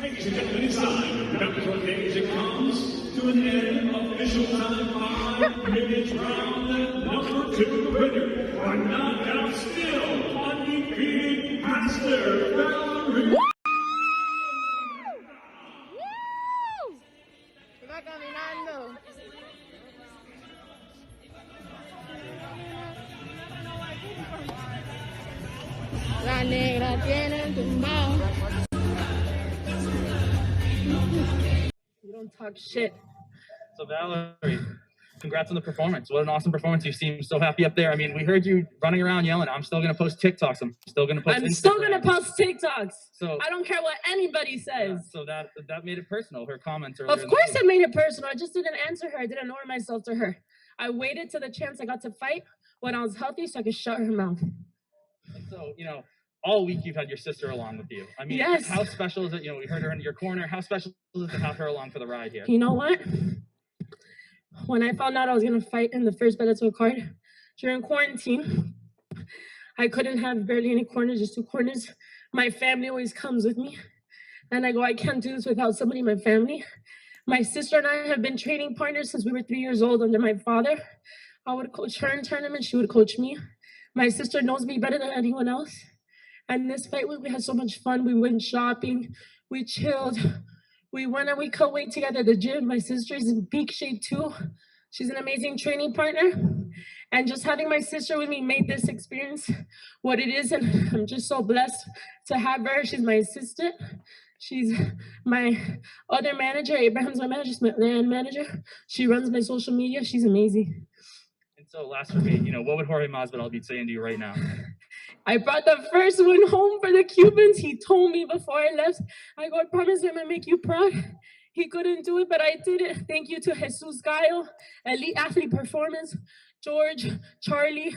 Ladies and gentlemen, it's time. The Bellator occasion comes to an end. Official time 5 minutes round. Number 2 winner. Our knockout still undefeated master Valerie. Va caminando. La negra tiene tumbado. You don't talk shit. So Valerie, congrats on the performance. What an awesome performance. You seem so happy up there. I mean, we heard you running around yelling, I'm still going to post TikToks. I'm still going to post Instagram. Still going to post TikToks. So I don't care what anybody says. So that made it personal, her comments earlier. Of course it made it personal. I just didn't answer her. I didn't lower myself to her. I waited till the chance I got to fight when I was healthy so I could shut her mouth. And so, all week you've had your sister along with you. I mean, yes. How special is it? We heard her in your corner. How special is it to have her along for the ride here? You know what? When I found out I was going to fight in the first Bellator card during quarantine, I couldn't have barely any corners, just 2 corners. My family always comes with me. And I go, I can't do this without somebody in my family. My sister and I have been training partners since we were 3 years old under my father. I would coach her in tournaments. She would coach me. My sister knows me better than anyone else. And this fight week, we had so much fun. We went shopping. We chilled. We went and we cut weight together at the gym. My sister is in peak shape too. She's an amazing training partner. And just having my sister with me made this experience what it is. And I'm just so blessed to have her. She's my assistant. She's my other manager. Abraham's my manager. She's my land manager. She runs my social media. She's amazing. And so last for me, what would Jorge Masvidal be saying to you right now? I brought the first one home for the Cubans. He told me before I left, I go, I promise I'm going to make you proud. He couldn't do it, but I did it. Thank you to Jesus Gallo, Elite Athlete Performance, George, Charlie,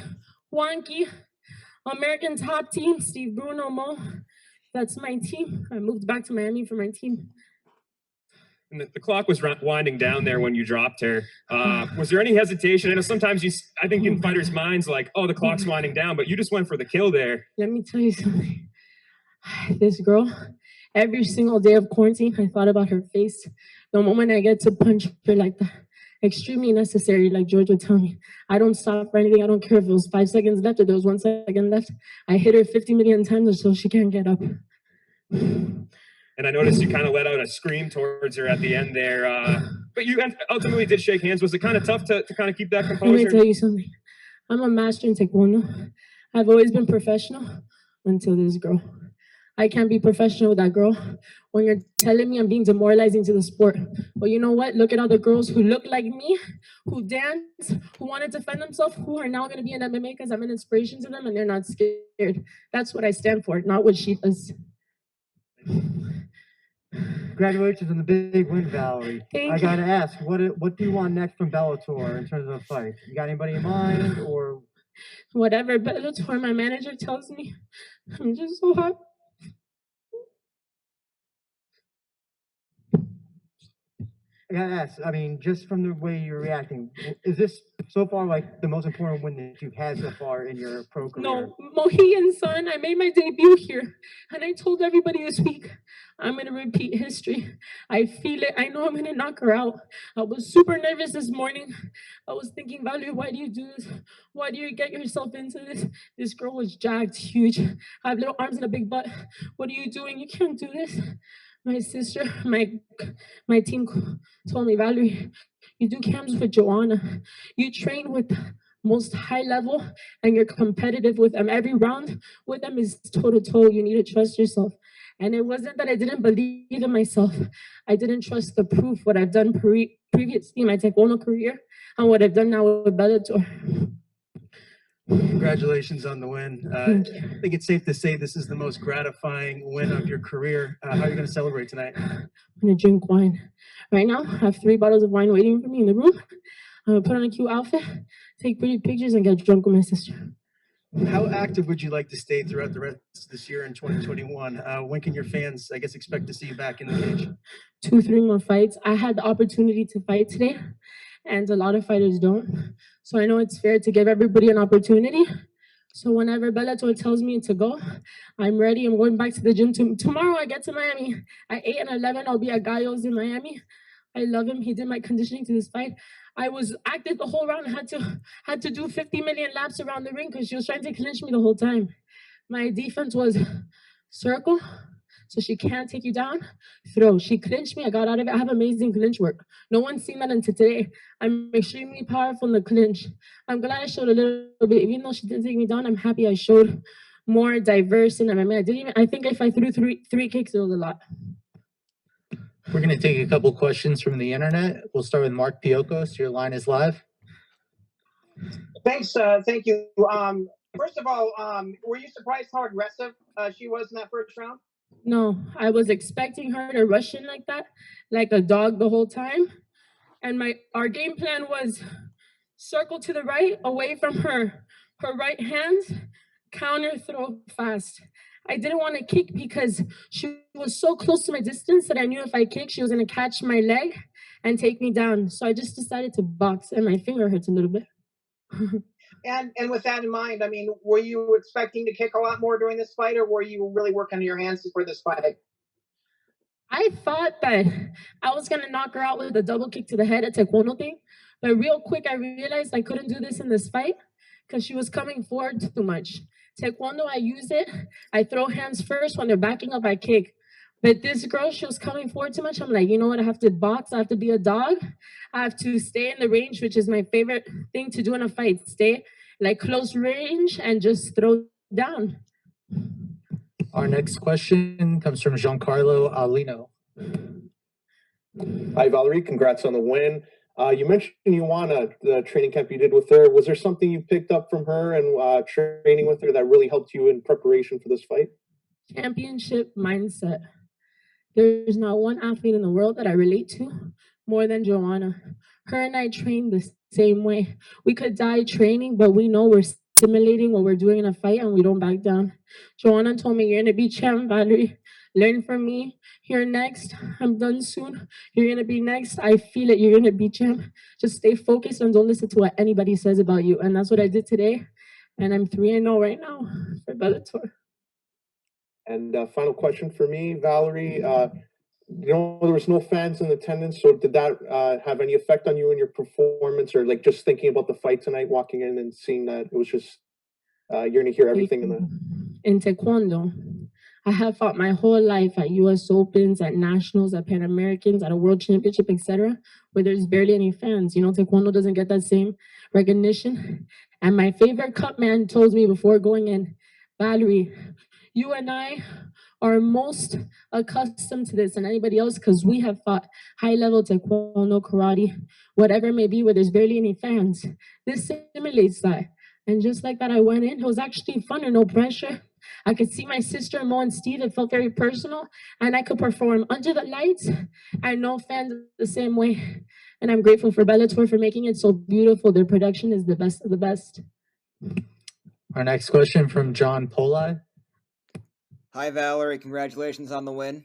Wonky, American Top Team, Steve Bruno, Mo. That's my team. I moved back to Miami for my team. And the clock was winding down there when you dropped her. Was there any hesitation? I know sometimes I think in fighters' minds, like, oh, the clock's winding down, but you just went for the kill there. Let me tell you something. This girl, every single day of quarantine, I thought about her face. The moment I get to punch her like that, extremely necessary, like George would tell me. I don't stop for anything. I don't care if it was 5 seconds left or there was 1 second left. I hit her 50 million times until she can't get up. And I noticed you kind of let out a scream towards her at the end there. But you ultimately did shake hands. Was it kind of tough to kind of keep that composure? Let me tell you something. I'm a master in taekwondo. I've always been professional until this girl. I can't be professional with that girl when you're telling me I'm being demoralizing to the sport. But you know what? Look at all the girls who look like me, who dance, who want to defend themselves, who are now going to be in MMA because I'm an inspiration to them and they're not scared. That's what I stand for, not what she does. Congratulations on the big win, Valerie. Thank I you. gotta ask, what do you want next from Bellator in terms of a fight? You got anybody in mind, or whatever Bellator my manager tells me? I'm just so happy. I gotta ask, I mean, just from the way you're reacting, is this so far like the most important win that you've had so far in your pro career? No, Mohegan Sun, I made my debut here. And I told everybody this week, I'm going to repeat history. I feel it. I know I'm going to knock her out. I was super nervous this morning. I was thinking, Valerie, why do you do this? Why do you get yourself into this? This girl was jacked, huge. I have little arms and a big butt. What are you doing? You can't do this. My sister, my team told me, Valerie, you do camps with Joanna. You train with most high level and you're competitive with them. Every round with them is toe-to-toe. You need to trust yourself. And it wasn't that I didn't believe in myself. I didn't trust the proof, what I've done previously in my taekwondo career and what I've done now with Bellator. Congratulations on the win. I think it's safe to say this is the most gratifying win of your career. How are you going to celebrate tonight? I'm going to drink wine. Right now, I have 3 bottles of wine waiting for me in the room. I'm going to put on a cute outfit, take pretty pictures, and get drunk with my sister. How active would you like to stay throughout the rest of this year in 2021? When can your fans, I guess, expect to see you back in the cage? 2-3 more fights. I had the opportunity to fight today, and a lot of fighters don't. So I know it's fair to give everybody an opportunity. So whenever Bellator tells me to go, I'm ready. I'm going back to the gym. Tomorrow I get to Miami. At 8 and 11, I'll be at Gallo's in Miami. I love him. He did my conditioning to this fight. I was active the whole round. Had to do 50 million laps around the ring because she was trying to clinch me the whole time. My defense was circle, so she can't take you down. Throw. She clinched me. I got out of it. I have amazing clinch work. No one's seen that until today. I'm extremely powerful in the clinch. I'm glad I showed a little bit. Even though she didn't take me down, I'm happy I showed more diverse in MMA. I think if I threw three kicks, it was a lot. We're going to take a couple questions from the internet. We'll start with Mark Piocos. Your line is live. Thanks. Thank you. First of all, were you surprised how aggressive she was in that first round? No, I was expecting her to rush in like that, like a dog the whole time. And our game plan was circle to the right, away from her right hand, counter throw fast. I didn't want to kick because she was so close to my distance that I knew if I kicked, she was going to catch my leg and take me down. So I just decided to box, and my finger hurts a little bit. And with that in mind, I mean, were you expecting to kick a lot more during this fight, or were you really working on your hands for this fight? I thought that I was going to knock her out with a double kick to the head, a taekwondo thing. But real quick, I realized I couldn't do this in this fight because she was coming forward too much. Taekwondo, I use it. I throw hands first. When they're backing up, I kick. But this girl, she was coming forward too much. I'm like, you know what? I have to box. I have to be a dog. I have to stay in the range, which is my favorite thing to do in a fight. Stay like close range and just throw down. Our next question comes from Giancarlo Alino. Hi, Valerie. Congrats on the win. You mentioned Ioana, the training camp you did with her. Was there something you picked up from her and training with her that really helped you in preparation for this fight? Championship mindset. There's not one athlete in the world that I relate to more than Joanna. Her and I train the same way. We could die training, but we know we're simulating what we're doing in a fight and we don't back down. Joanna told me, you're going to be champ, Valerie. Learn from me. You're next. I'm done soon. You're going to be next. I feel it. You're going to be champ. Just stay focused and don't listen to what anybody says about you. And that's what I did today. And I'm 3-0 right now for Bellator. And final question for me, Valerie. There was no fans in attendance, so did that have any effect on you and your performance, or like just thinking about the fight tonight, walking in and seeing that it was just you're gonna hear everything in Taekwondo? I have fought my whole life at U.S. Opens, at Nationals, at Pan Americans, at a World Championship, etc., where there's barely any fans. You know, Taekwondo doesn't get that same recognition. And my favorite cup man told me before going in, Valerie, you and I are most accustomed to this than anybody else because we have fought high-level taekwondo, karate, whatever it may be, where there's barely any fans. This simulates that. And just like that, I went in. It was actually fun and no pressure. I could see my sister, Mo and Steve. It felt very personal. And I could perform under the lights and no fans the same way. And I'm grateful for Bellator for making it so beautiful. Their production is the best of the best. Our next question from John Polai. Hi, Valerie. Congratulations on the win.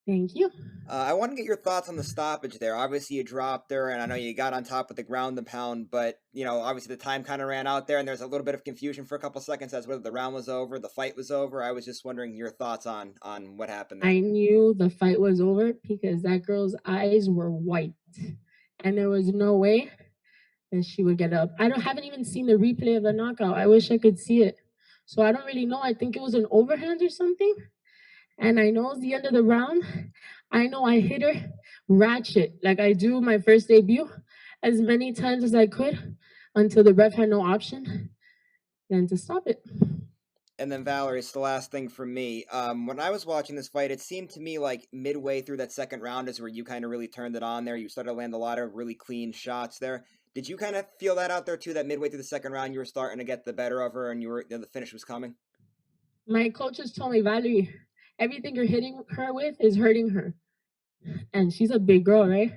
Thank you. I want to get your thoughts on the stoppage there. Obviously, you dropped her, and I know you got on top with the ground and pound, but, you know, obviously the time kind of ran out there, and there's a little bit of confusion for a couple seconds as whether the round was over, the fight was over. I was just wondering your thoughts on what happened there. I knew the fight was over because that girl's eyes were white, and there was no way that she would get up. I haven't even seen the replay of the knockout. I wish I could see it. So I don't really know. I think it was an overhand or something. And I know it's the end of the round. I know I hit her ratchet like I do my first debut as many times as I could until the ref had no option than to stop it. And then, Valerie, it's the last thing from me. When I was watching this fight, it seemed to me like midway through that second round is where you kind of really turned it on there. You started to land a lot of really clean shots there. Did you kind of feel that out there, too, that midway through the second round you were starting to get the better of her and the finish was coming? My coaches told me, Valerie, everything you're hitting her with is hurting her. And she's a big girl, right?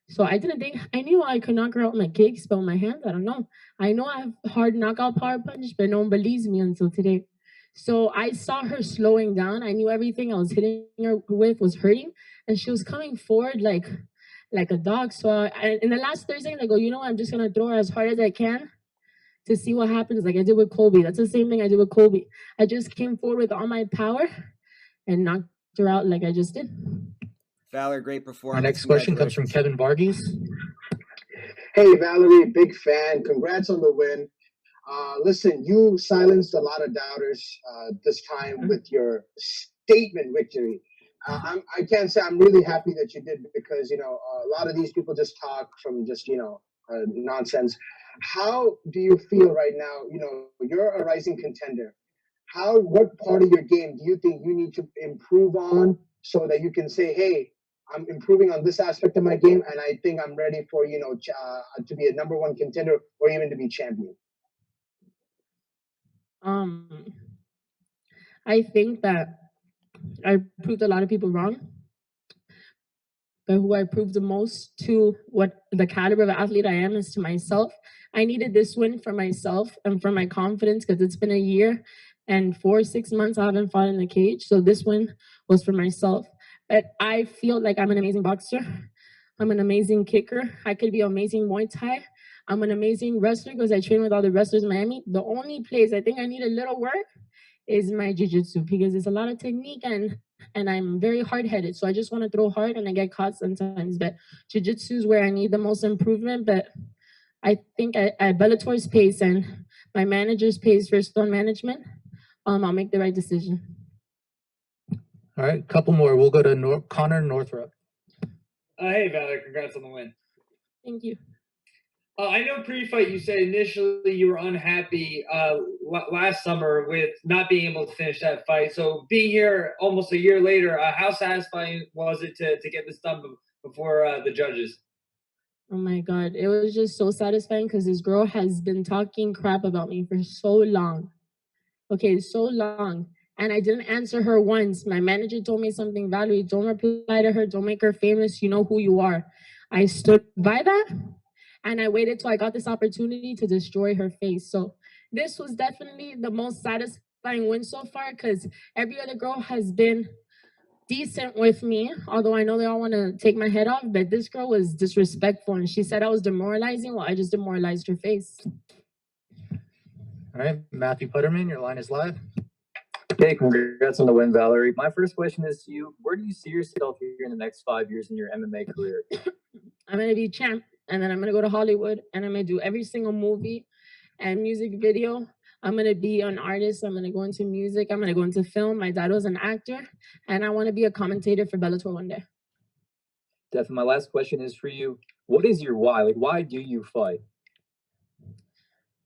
So I didn't think, I knew I could knock her out with my kicks, but with my hands, I don't know. I know I have hard knockout power punch, but no one believes me until today. So I saw her slowing down. I knew everything I was hitting her with was hurting. And she was coming forward like a dog. So in the last 30 seconds, I go, you know what? I'm just going to throw her as hard as I can to see what happens, like I did with Colby. That's the same thing I did with Colby. I just came forward with all my power and knocked her out like I just did. Valerie, great Our performance. next question comes from Congratulations. Kevin Varghese. Hey, Valerie, big fan. Congrats on the win. Listen, you silenced a lot of doubters this time with your statement victory. I can't say I'm really happy that you did because, you know, a lot of these people just talk from just, you know, nonsense. How do you feel right now? You know, you're a rising contender. What part of your game do you think you need to improve on so that you can say, hey, I'm improving on this aspect of my game, and I think I'm ready for, you know, to be a #1 contender or even to be champion? I think that I proved a lot of people wrong, but who I proved the most to what the caliber of athlete I am is to myself. I needed this win for myself and for my confidence because it's been a year and 4 or 6 months I haven't fought in the cage. So this win was for myself. But I feel like I'm an amazing boxer. I'm an amazing kicker. I could be an amazing Muay Thai. I'm an amazing wrestler because I train with all the wrestlers in Miami. The only place I think I need a little work is my jiu-jitsu because there's a lot of technique and I'm very hard-headed. So I just want to throw hard and I get caught sometimes. But jiu-jitsu is where I need the most improvement. But I think at Bellator's pace and my manager's pace for Stone Management, I'll make the right decision. All right, a couple more. We'll go to Connor Northrup. Hey, Valerie, congrats on the win. Thank you. I know pre-fight you said initially you were unhappy last summer with not being able to finish that fight. So being here almost a year later, how satisfying was it to get this done before the judges? Oh my God, it was just so satisfying because this girl has been talking crap about me for so long. Okay, so long. And I didn't answer her once. My manager told me something, Valerie, don't reply to her, don't make her famous, you know who you are. I stood by that. And I waited till I got this opportunity to destroy her face. So this was definitely the most satisfying win so far because every other girl has been decent with me, although I know they all want to take my head off, but this girl was disrespectful and she said I was demoralizing. Well, I just demoralized her face. All right, Matthew Putterman, your line is live. Hey, congrats on the win, Valerie. My first question is to you. Where do you see yourself here in the next 5 years in your MMA career? I'm going to be champ. And then I'm going to go to Hollywood and I'm going to do every single movie and music video. I'm going to be an artist. I'm going to go into music. I'm going to go into film. My dad was an actor and I want to be a commentator for Bellator one day. Definitely. My last question is for you. What is your why? Like, why do you fight?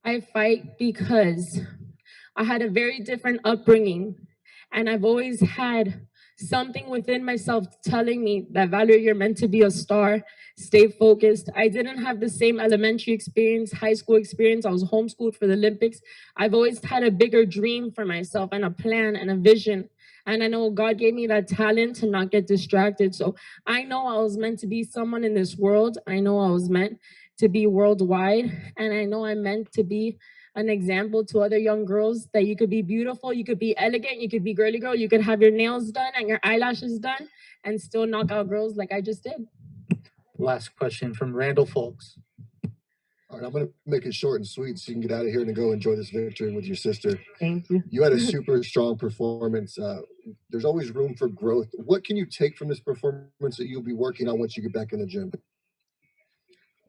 I fight because I had a very different upbringing and I've always had something within myself telling me that, Valerie, you're meant to be a star. Stay focused. I didn't have the same elementary experience, high school experience. I was homeschooled for the Olympics. I've always had a bigger dream for myself and a plan and a vision. And I know God gave me that talent to not get distracted. So I know I was meant to be someone in this world. I know I was meant to be worldwide. And I know I'm meant to be an example to other young girls that you could be beautiful, you could be elegant, you could be girly girl, you could have your nails done and your eyelashes done and still knock out girls like I just did. Last question from Randall Folks. All right, I'm going to make it short and sweet so you can get out of here and go enjoy this victory with your sister. Thank you. You had a super strong performance. There's always room for growth. What can you take from this performance that you'll be working on once you get back in the gym?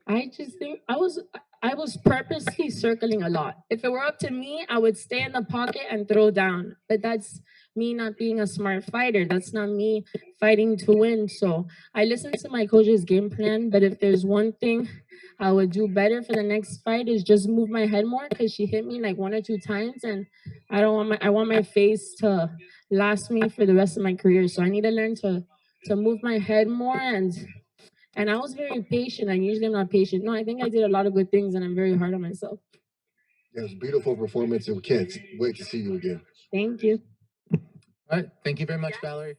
I just think I was purposely circling a lot. If it were up to me, I would stay in the pocket and throw down. But that's me not being a smart fighter. That's not me fighting to win. So I listened to my coach's game plan. But if there's one thing I would do better for the next fight is just move my head more because she hit me like 1 or 2 times, and I want my face to last me for the rest of my career. So I need to learn to move my head more and I was very patient. And usually I'm not patient. No, I think I did a lot of good things and I'm very hard on myself. Yeah, it was a beautiful performance and we can't wait to see you again. Thank you. All right. Thank you very much, Valerie.